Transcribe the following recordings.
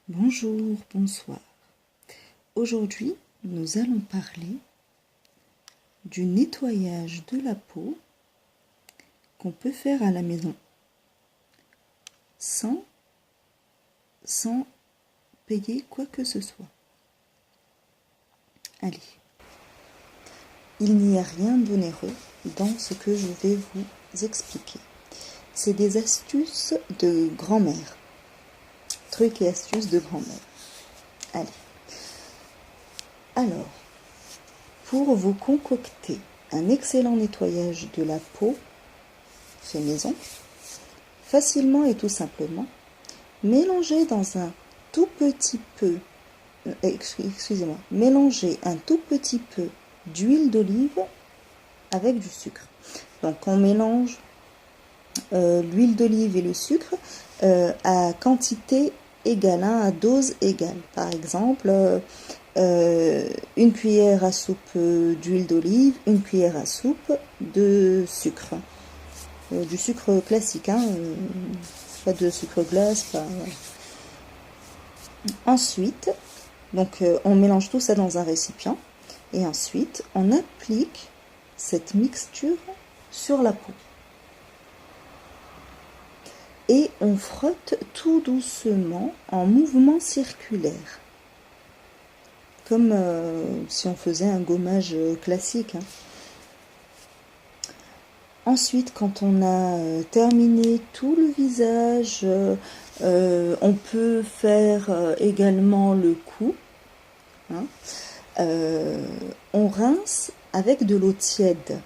Bonjour, bonsoir. Aujourd'hui, nous allons parler du nettoyage de la peau qu'on peut faire à la maison sans payer quoi que ce soit. Allez, il n'y a rien d'onéreux dans ce que je vais vous expliquer. C'est des astuces de grand-mère. Trucs et astuces de grand-mère. Allez. Alors, pour vous concocter un excellent nettoyage de la peau fait maison, facilement et tout simplement, mélangez dans un tout petit peu, mélangez un tout petit peu d'huile d'olive avec du sucre. Donc on mélange l'huile d'olive et le sucre à quantité égale, à dose égale. Par exemple, une cuillère à soupe d'huile d'olive, une cuillère à soupe de sucre. Du sucre classique, pas de sucre glace. Pas... Ensuite, donc on mélange tout ça dans un récipient et ensuite on applique cette mixture sur la peau. Et on frotte tout doucement en mouvement circulaire. Comme si on faisait un gommage classique. Ensuite, quand on a terminé tout le visage, on peut faire également le cou. On rince avec de l'eau tiède.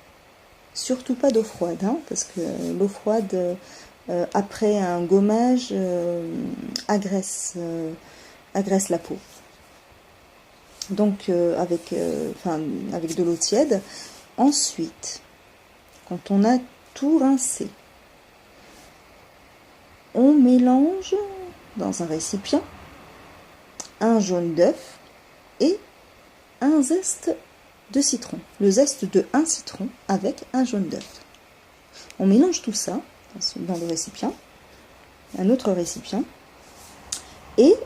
Surtout pas d'eau froide, parce que l'eau froide... après un gommage agresse la peau. Donc avec de l'eau tiède. Ensuite, quand on a tout rincé, on mélange dans un récipient un jaune d'œuf et un zeste de citron. Le zeste de un citron avec un jaune d'œuf. On mélange tout ça dans le récipient, un autre récipient, et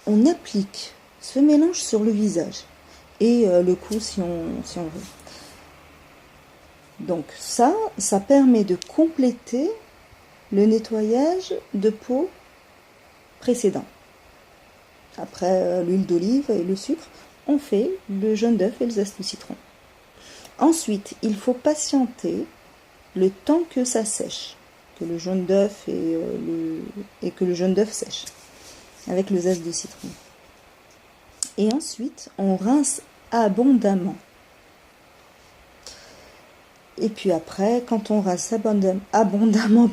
on applique ce mélange sur le visage et le cou si on veut. Donc ça permet de compléter le nettoyage de peau précédent. Après l'huile d'olive et le sucre, on fait le jaune d'œuf et le zeste de citron. Ensuite, il faut patienter le temps que ça sèche, que le jaune d'œuf et que le jaune d'œuf sèche avec le zeste de citron. Et ensuite, on rince abondamment. Et puis après, quand on rince abondamment,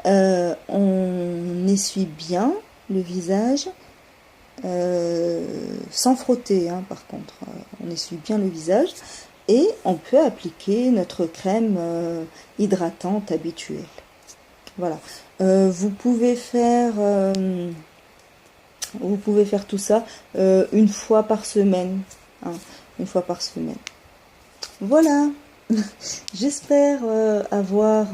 on essuie bien le visage, sans frotter, par contre. On essuie bien le visage. Et on peut appliquer notre crème hydratante habituelle. Voilà. Vous pouvez faire tout ça une fois par semaine. Une fois par semaine. Voilà. J'espère avoir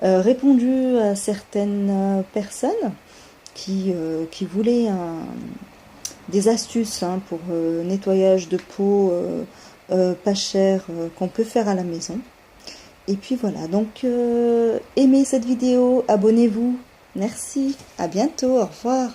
répondu à certaines personnes qui voulaient des astuces pour nettoyage de peau pas cher qu'on peut faire à la maison. Et puis voilà, donc aimez cette vidéo, abonnez-vous. Merci, à bientôt, au revoir.